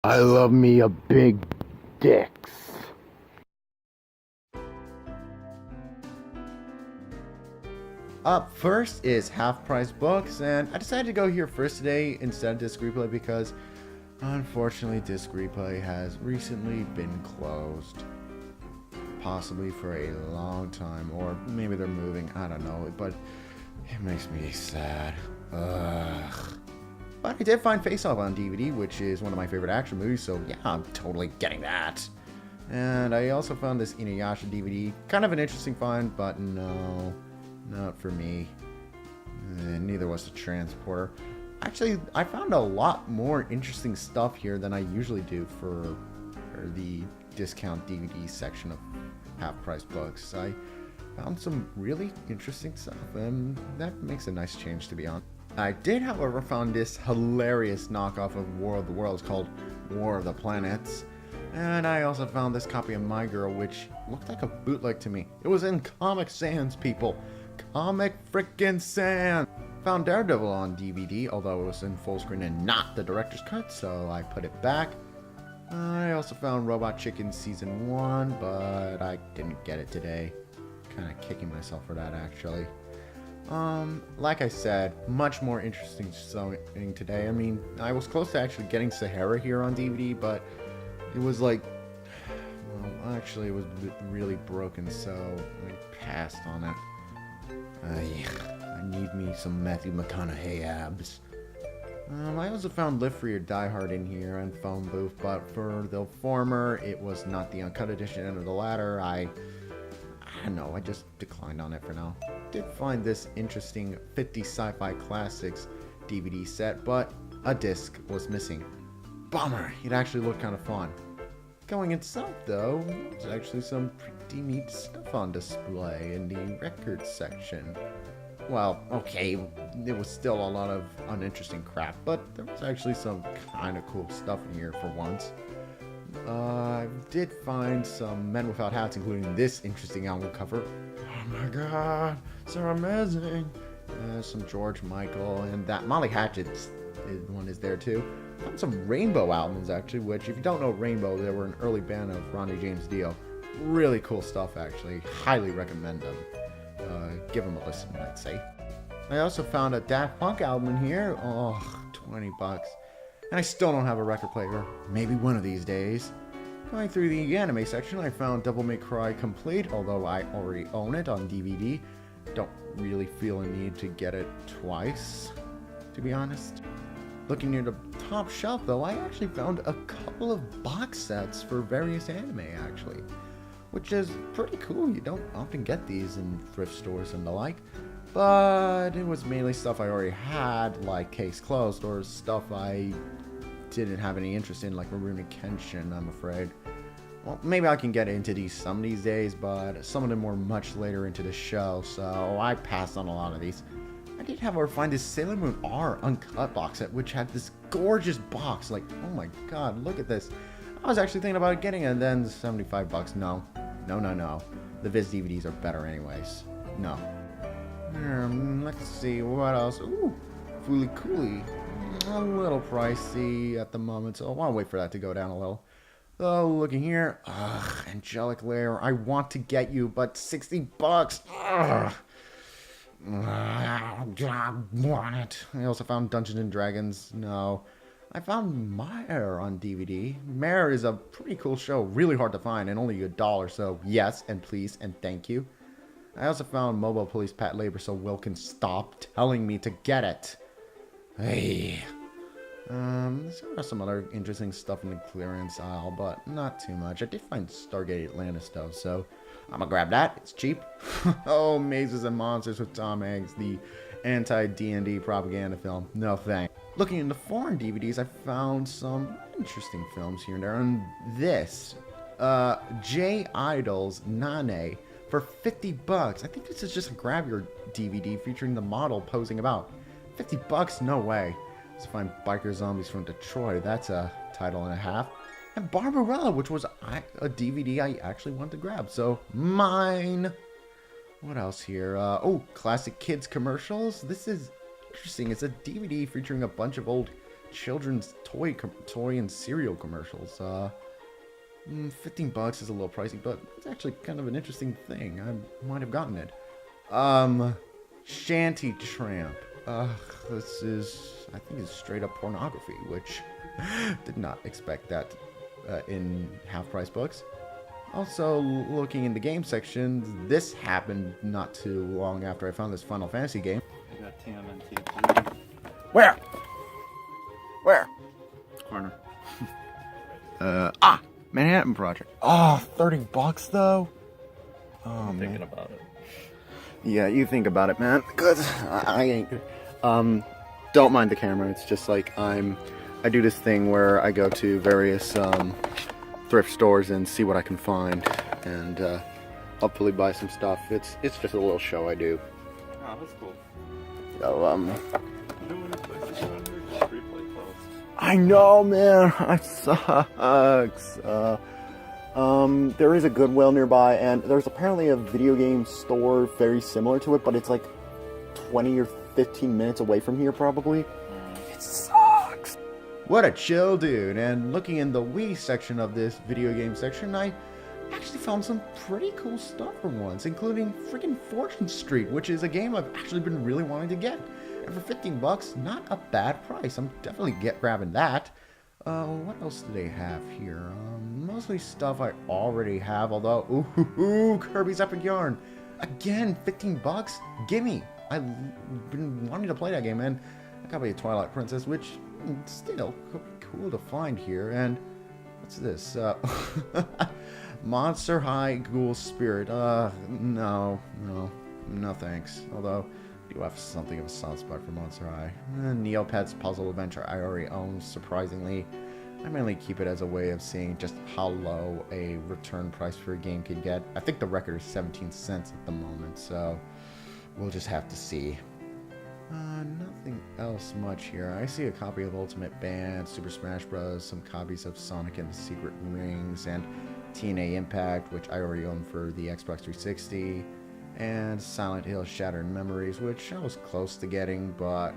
I love me a big dicks. Up first is Half Price Books, and I decided to go here first today instead of Disc Replay because unfortunately Disc Replay has recently been closed. Possibly for a long time, or maybe they're moving, I don't know, but it makes me sad. Ugh. But I did find Face Off on DVD, which is one of my favorite action movies, so yeah, I'm totally getting that. And I also found this Inuyasha DVD. Kind of an interesting find, but no, not for me. And neither was the Transporter. Actually, I found a lot more interesting stuff here than I usually do for the discount DVD section of half-price books. I found some really interesting stuff, and that makes a nice change, to be honest. I did, however, found this hilarious knockoff of War of the Worlds called War of the Planets. And I also found this copy of My Girl, which looked like a bootleg to me. It was in Comic Sans, people. Comic frickin' Sans! Found Daredevil on DVD, although it was in full screen and not the director's cut, so I put it back. I also found Robot Chicken Season 1, but I didn't get it today. Kinda kicking myself for that, actually. Like I said, much more interesting showing today. I mean, I was close to actually getting Sahara here on DVD, but it was like, well, actually it was really broken, so I passed on it. I need me some Matthew McConaughey abs. I also found Live Free or Die Hard in here and Phone Booth, but for the former, it was not the uncut edition, and of the latter, I don't know, I just declined on it for now. Did find this interesting 50 sci-fi classics DVD set, but a disc was missing. Bummer, it actually looked kind of fun. Going inside though, there's actually some pretty neat stuff on display in the records section. Well, okay, it was still a lot of uninteresting crap, but there was actually some kind of cool stuff in here for once. I did find some Men Without Hats, including this interesting album cover. Oh my god, so amazing! Some George Michael, and that Molly Hatchet's one is there too. Found some Rainbow albums actually, which if you don't know Rainbow, they were an early band of Ronnie James Dio. Really cool stuff actually, highly recommend them. Give them a listen, I'd say. I also found a Daft Punk album in here. Oh, $20. And I still don't have a record player. Maybe one of these days. Going through the anime section, I found Devil May Cry Complete, although I already own it on DVD. Don't really feel a need to get it twice, to be honest. Looking near the top shelf, though, I actually found a couple of box sets for various anime, actually. Which is pretty cool. You don't often get these in thrift stores and the like. But it was mainly stuff I already had, like Case Closed, or stuff I didn't have any interest in, like Rurouni Kenshin, I'm afraid. Well, maybe I can get into these some of these days, but some of them were much later into the show, so I passed on a lot of these. I did, however, find this Sailor Moon R uncut box set, which had this gorgeous box. Like, oh my god, look at this. I was actually thinking about getting it, and then $75. No. No. The Viz DVDs are better anyways. No. Let's see, what else? Ooh, Fooly Cooly. A little pricey at the moment, so I'll wait for that to go down a little. Oh, looking here. Ugh, Angelic Lair. I want to get you, but $60. Ugh. I want it. I also found Dungeons and Dragons. No. I found Mare on DVD. Mare is a pretty cool show. Really hard to find and only $1, so yes, and please, and thank you. I also found Mobile Police Pat Labor, so Will can stop telling me to get it. Hey. There are some other interesting stuff in the clearance aisle, but not too much. I did find Stargate Atlantis, though, so I'm gonna grab that. It's cheap. Oh, Mazes and Monsters with Tom Hanks, the anti-D&D propaganda film. No thanks. Looking into foreign DVDs, I found some interesting films here and there. And this, J Idol's Nane for $50. I think this is just a grab your DVD featuring the model posing about. $50? No way. Let's find Biker Zombies from Detroit. That's a title and a half. And Barbarella, which was a DVD I actually wanted to grab. So, mine. What else here? Oh, classic kids commercials. This is interesting. It's a DVD featuring a bunch of old children's toy and cereal commercials. $15 is a little pricey, but it's actually kind of an interesting thing. I might have gotten it. Shanty Tramp. This is, I think it's straight up pornography, which did not expect that in half-price books. Also, looking in the game section, this happened not too long after I found this Final Fantasy game. I got TMNT. Where? Where? Corner. Manhattan Project. Oh, $30 though? Oh, I'm man. thinking about it. Yeah, you think about it, man. Cause I ain't. Don't mind the camera. It's just like I do this thing where I go to various thrift stores and see what I can find, and hopefully buy some stuff. It's just a little show I do. Oh, that's cool. So You know when the PlayStation under just replay closed? I know, man. It sucks. There is a Goodwill nearby, and there's apparently a video game store very similar to it, but it's like 20 or 15 minutes away from here, probably. It sucks. What a chill dude. And looking in the Wii section of this video game section, I actually found some pretty cool stuff for once, including freaking Fortune Street, which is a game I've actually been really wanting to get. And for $15, not a bad price. I'm definitely grabbing that. What else do they have here? Mostly stuff I already have, although, ooh, Kirby's Epic Yarn. Again, $15? Gimme! I've been wanting to play that game, and I got me a Twilight Princess, which still could be cool to find here. And what's this? Monster High Ghoul Spirit. No thanks. Although, I do have something of a soft spot for Monster High. Neopets Puzzle Adventure I already own, surprisingly. I mainly keep it as a way of seeing just how low a return price for a game could get. I think the record is 17 cents at the moment, so we'll just have to see. Nothing else much here. I see a copy of Ultimate Band, Super Smash Bros., some copies of Sonic and the Secret Rings, and TNA Impact, which I already own for the Xbox 360, and Silent Hill Shattered Memories, which I was close to getting, but I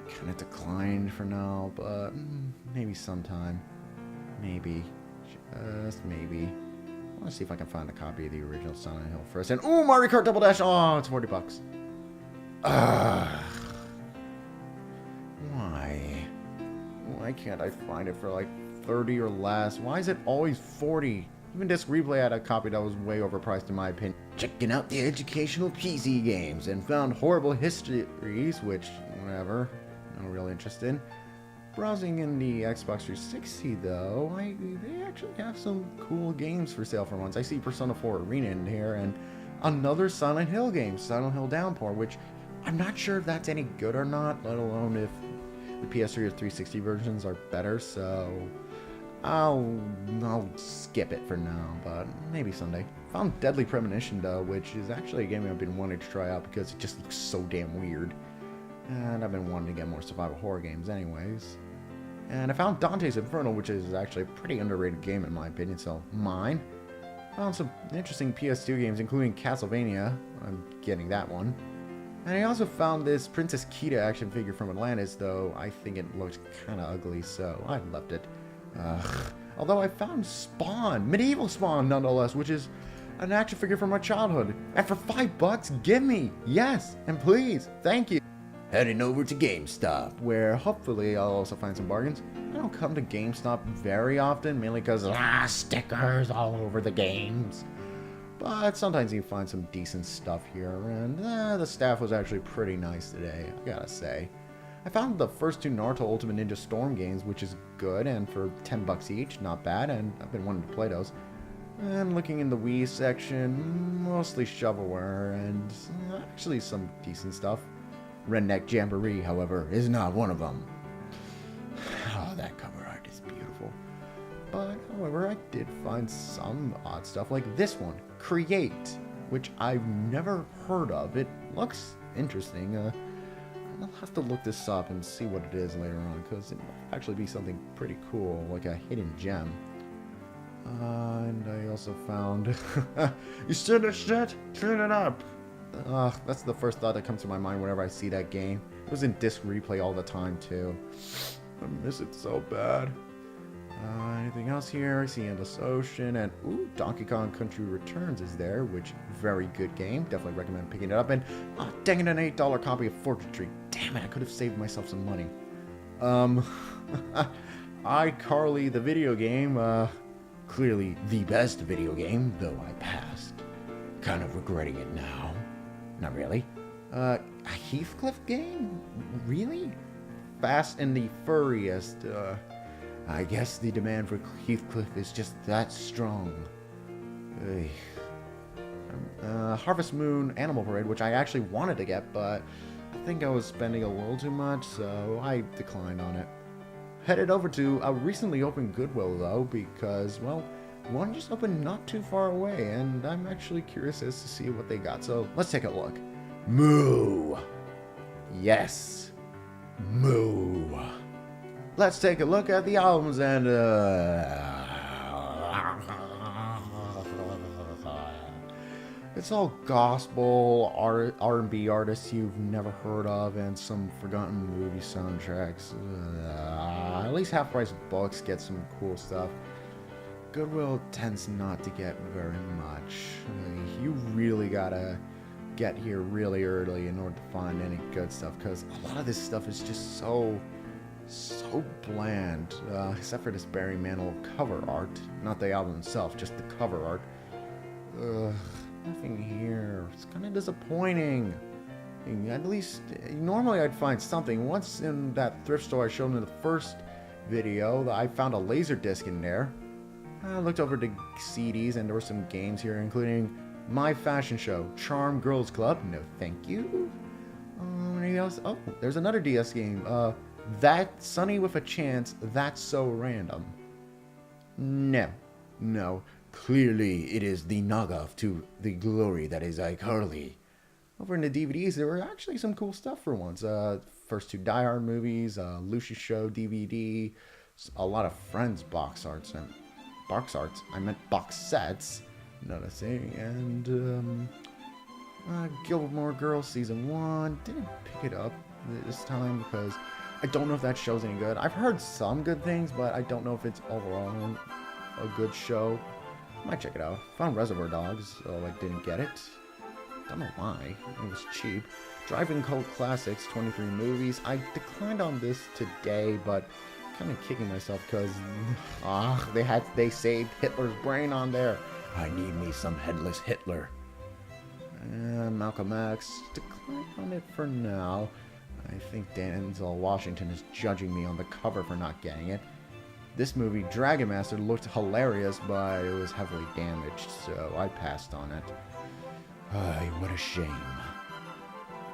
kind of declined for now, but maybe sometime. Maybe. Just maybe. I want to see if I can find a copy of the original Silent Hill first. And, ooh, Mario Kart Double Dash! Oh, it's $40. Why? Why can't I find it for like 30 or less? Why is it always 40? Even Disc Replay had a copy that was way overpriced in my opinion. Checking out the educational PC games and found horrible histories, which, whatever, no real interest in. Browsing in the Xbox 360 though, they actually have some cool games for sale for once. I see Persona 4 Arena in here and another Silent Hill game, Silent Hill Downpour, which I'm not sure if that's any good or not, let alone if the PS3 or 360 versions are better, so I'll skip it for now, but maybe someday. Found Deadly Premonition though, which is actually a game I've been wanting to try out because it just looks so damn weird. And I've been wanting to get more survival horror games anyways. And I found Dante's Inferno, which is actually a pretty underrated game in my opinion, so mine. Found some interesting PS2 games, including Castlevania. I'm getting that one. And I also found this Princess Kita action figure from Atlantis, though I think it looked kind of ugly, so I left it. Although I found Spawn, Medieval Spawn nonetheless, which is an action figure from my childhood. And for $5, give me! Yes, and please, thank you! Heading over to GameStop, where hopefully I'll also find some bargains. I don't come to GameStop very often, mainly because stickers all over the games. But sometimes you find some decent stuff here, and the staff was actually pretty nice today, I gotta say. I found the first two Naruto Ultimate Ninja Storm games, which is good, and for $10 each, not bad, and I've been wanting to play those. And looking in the Wii section, mostly shovelware, and actually some decent stuff. Redneck Jamboree, however, is not one of them. Oh, that cover art is beautiful. But, however, I did find some odd stuff, like this one, Create, which I've never heard of. It looks interesting. I'll have to look this up and see what it is later on, because it might actually be something pretty cool, like a hidden gem. And I also found... You stood a shit? Turn it up! That's the first thought that comes to my mind whenever I see that game. It was in disc replay all the time too. I miss it so bad. Anything else here? I see Endless Ocean, and ooh, Donkey Kong Country Returns is there, which very good game. Definitely recommend picking it up. And dang it, an $8 copy of Fortune. Damn it, I could have saved myself some money. iCarly the video game, clearly the best video game, though I passed. Kind of regretting it now. Not really. A Heathcliff game? Really? Fast and the Furriest, I guess the demand for Heathcliff is just that strong. Harvest Moon Animal Parade, which I actually wanted to get, but I think I was spending a little too much, so I declined on it. Headed over to a recently opened Goodwill, though, because, well, one just opened not too far away, and I'm actually curious as to see what they got, so let's take a look. Moo! Yes! Moo! Let's take a look at the albums and, it's all gospel, R&B artists you've never heard of, and some forgotten movie soundtracks. At least Half Price books get some cool stuff. Goodwill tends not to get very much. You really gotta get here really early in order to find any good stuff, because a lot of this stuff is just so bland, except for this Barry Manilow cover art. Not the album itself, just the cover art. Nothing here. It's kind of disappointing. At least, normally I'd find something. Once in that thrift store I showed in the first video, I found a laser disc in there. I looked over the CDs and there were some games here, including My Fashion Show, Charm Girls Club, no thank you. Anything else? Oh, there's another DS game. That Sunny with a Chance, That's So Random. No. Clearly, it is the knockoff to the glory that is iCarly. Over in the DVDs, there were actually some cool stuff for once. First two Die Hard movies, Lucius Show DVD, a lot of Friends box arts. I meant box sets. Noticing, and Gilmore Girls Season 1. Didn't pick it up this time because I don't know if that show's any good. I've heard some good things, but I don't know if it's overall a good show. Might check it out. Found Reservoir Dogs, so I didn't get it. Don't know why. It was cheap. Driving Cult Classics, 23 movies. I declined on this today, but kind of kicking myself because they saved Hitler's brain on there. I need me some headless Hitler. Malcolm X. Declined on it for now. I think Denzel Washington is judging me on the cover for not getting it. This movie, Dragon Master, looked hilarious, but it was heavily damaged, so I passed on it. What a shame.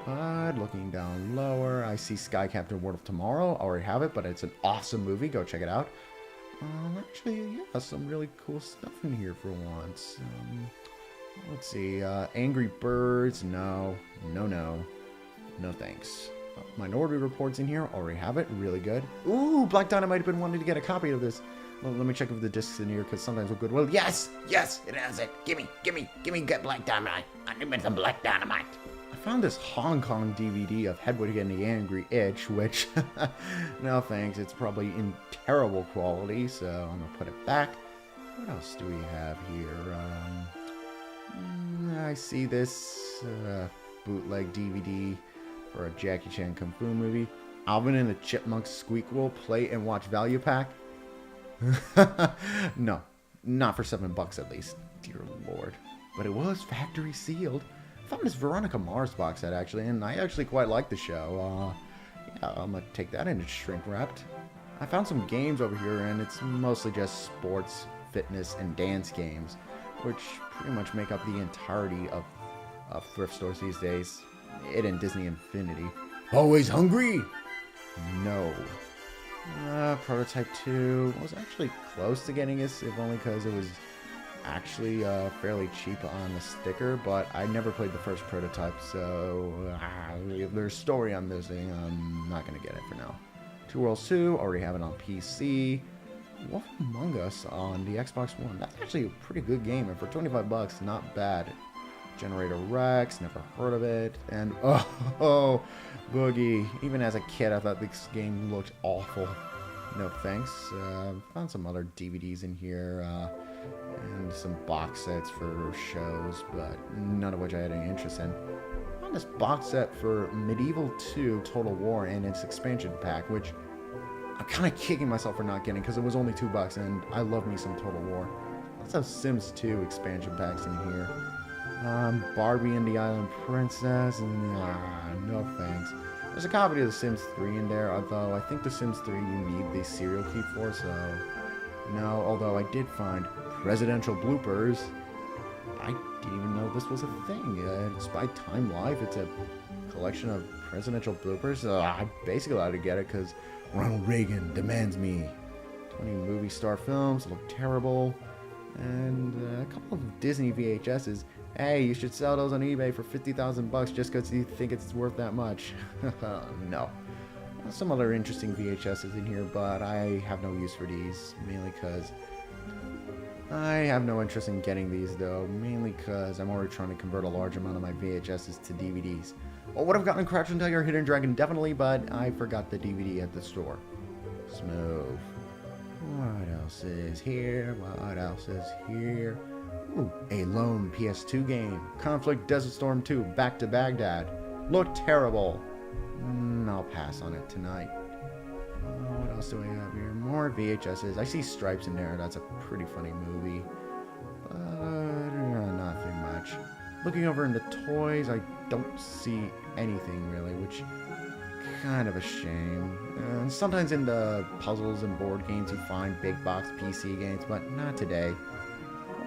But looking down lower, I see Sky Captain World of Tomorrow. I already have it, but it's an awesome movie. Go check it out. Actually, yeah, some really cool stuff in here for once. Let's see. Angry Birds. No thanks. Minority Report's in here. Already have it. Really good. Ooh, Black Dynamite have been wanting to get a copy of this. Well, let me check if the disc's in here, because sometimes with Goodwill. Yes, it has it. Gimme, get Black Dynamite. I need some Black Dynamite. I found this Hong Kong DVD of Hedwig and the Angry Itch, which, no thanks, it's probably in terrible quality, so I'm gonna put it back. What else do we have here? I see this bootleg DVD for a Jackie Chan Kung Fu movie. Alvin and the Chipmunks Squeakquel Play and Watch Value Pack. No, not for $7 at least. Dear Lord. But it was factory sealed. I found this Veronica Mars box set actually, and I actually quite like the show. Yeah, I'm gonna take that in. It's shrink wrapped. I found some games over here, and it's mostly just sports, fitness, and dance games, which pretty much make up the entirety of thrift stores these days. It and Disney Infinity. Always hungry? No. Prototype 2 was actually close to getting this, if only because it was actually fairly cheap on the sticker, but I never played the first Prototype, so if there's story I'm missing, I'm not going to get it for now. Two Worlds 2, already have it on PC. Wolf Among Us on the Xbox One. That's actually a pretty good game, and for $25, not bad. Generator Rex, never heard of it. And Boogie. Even as a kid, I thought this game looked awful. No thanks. Found some other DVDs in here, and some box sets for shows, but none of which I had any interest in. Found this box set for Medieval 2 Total War and its expansion pack, which I'm kind of kicking myself for not getting because it was only $2, and I love me some Total War. Let's have Sims 2 expansion packs in here. Barbie and the Island Princess, no thanks. There's a copy of The Sims 3 in there, although I think The Sims 3 you need the serial key for, so no. Although I did find presidential bloopers. I didn't even know this was a thing. It's by Time Life. It's a collection of presidential bloopers. I basically allowed to get it because Ronald Reagan demands me. 20 movie star films look terrible, and a couple of Disney VHSs. Hey, you should sell those on eBay for $50,000 just because you think it's worth that much. No. Some other interesting VHSs in here, but I have no use for these, mainly because I have no interest in getting these, though, mainly because I'm already trying to convert a large amount of my VHSs to DVDs. I would have gotten Crouching Tiger, Hidden Dragon definitely, but I forgot the DVD at the store. Smooth. What else is here? What else is here? Ooh, a lone PS2 game. Conflict Desert Storm 2, Back to Baghdad. Looked terrible. I'll pass on it tonight. What else do I have here? More VHSs. I see Stripes in there. That's a pretty funny movie. But nothing much. Looking over into toys, I don't see anything really, which kind of a shame. Sometimes in the puzzles and board games you find big box PC games, but not today.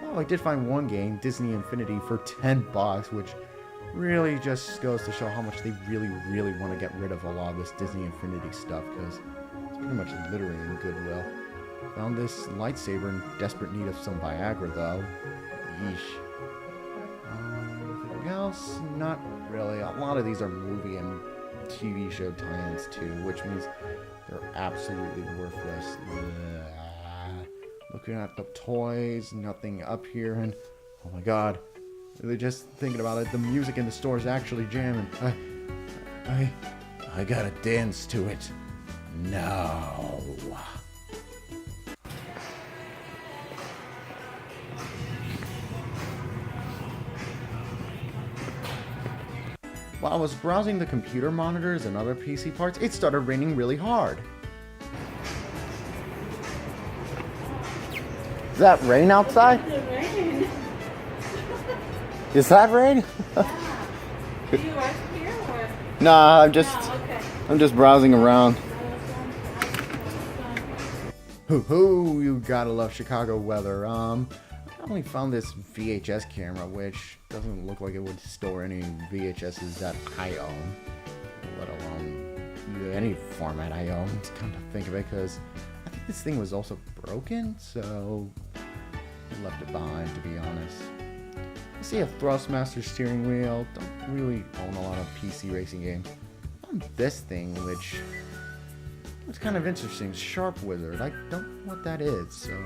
Although I did find one game, Disney Infinity, for $10, which really just goes to show how much they really want to get rid of a lot of this Disney Infinity stuff, because it's pretty much littering in Goodwill. Found this lightsaber in desperate need of some Viagra, though. Yeesh. Anything else? Not really. A lot of these are movie and TV show tie-ins, too, which means they're absolutely worthless. Looking at the toys, nothing up here, and oh my god. They're just thinking about it. The music in the store is actually jamming. I gotta dance to it. No. While I was browsing the computer monitors and other PC parts, it started raining really hard. Is that rain outside? Is that rain? Are you out here or? Nah, I'm just browsing around. Hoo-hoo, you gotta love Chicago weather. I only found this VHS camera, which doesn't look like it would store any VHSs that I own, let alone any format I own, to come to think of it, because I think this thing was also broken, so I left it behind, to be honest. I see a Thrustmaster steering wheel. Don't really own a lot of PC racing games. On this thing, which was kind of interesting, Sharp Wizard. I don't know what that is, so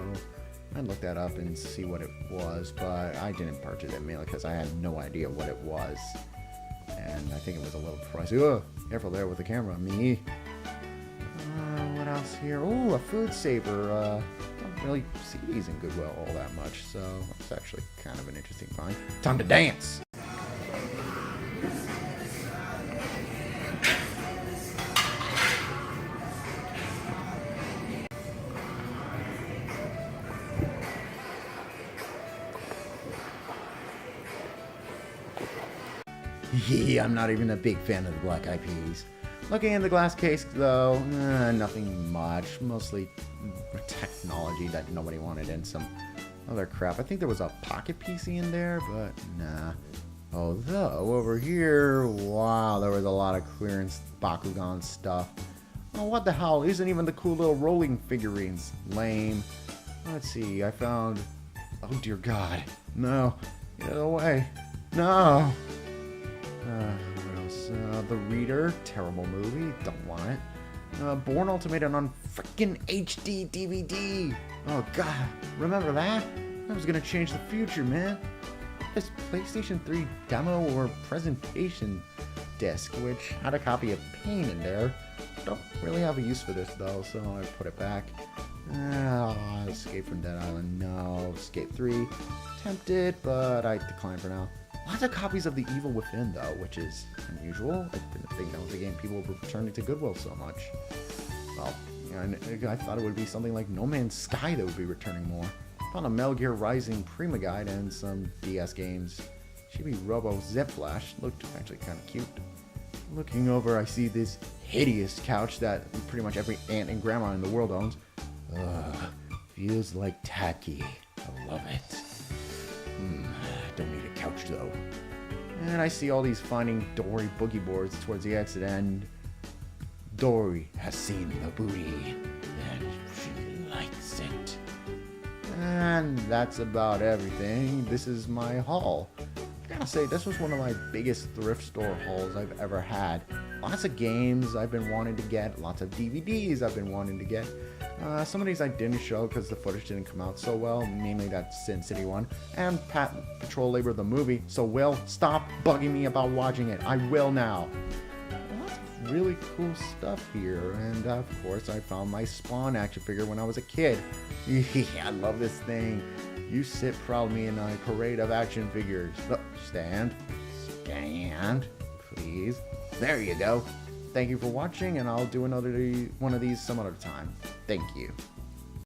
I'd look that up and see what it was, but I didn't purchase it mainly because I had no idea what it was, and I think it was a little pricey. Oh, careful there with the camera, me. What else here? Oh, a food saver. Don't really see these in Goodwill all that much, so it's actually kind of an interesting find. Time to dance! Yeah, I'm not even a big fan of the Black Eyed Peas. Looking in the glass case, though, nothing much. Mostly technology that nobody wanted and some other crap. I think there was a Pocket PC in there, but nah. Although, over here, wow, there was a lot of clearance Bakugan stuff. Oh, what the hell? Isn't even the cool little rolling figurines. Lame. Let's see, I found... Oh, dear God. No. Get away. No. What else? The Reader, terrible movie, don't want it. Born Ultimatum on freaking HD DVD. Oh god, remember that? That was gonna change the future, man. this PlayStation 3 demo or presentation disc, which had a copy of Pain in there. Don't really have a use for this though, so I put it back. Escape from Dead Island, no. Escape 3, tempted, but I declined for now. Lots of copies of The Evil Within though, which is unusual. I didn't think that was a game people were returning to Goodwill so much. Well, I thought it would be something like No Man's Sky that would be returning more. Found a Metal Gear Rising Prima Guide and some DS games. Chibi Robo Zip Flash looked actually kind of cute. Looking over, I see this hideous couch that pretty much every aunt and grandma in the world owns. Ugh, feels like tacky. I love it. Don't need a couch though. And I see all these Finding Dory boogie boards towards the exit end. Dory has seen the booty, and she likes it. And that's about everything. This is my haul. I gotta say, this was one of my biggest thrift store hauls I've ever had. Lots of games I've been wanting to get, lots of DVDs I've been wanting to get. Some of these I didn't show because the footage didn't come out so well, mainly that Sin City one, and Patrol Labor the movie. So Will, stop bugging me about watching it. I will now. Lots of really cool stuff here, and of course I found my Spawn action figure when I was a kid. I love this thing. You sit proud of me in a parade of action figures. Oh, stand, please. There you go. Thank you for watching, and I'll do another one of these some other time. Thank you.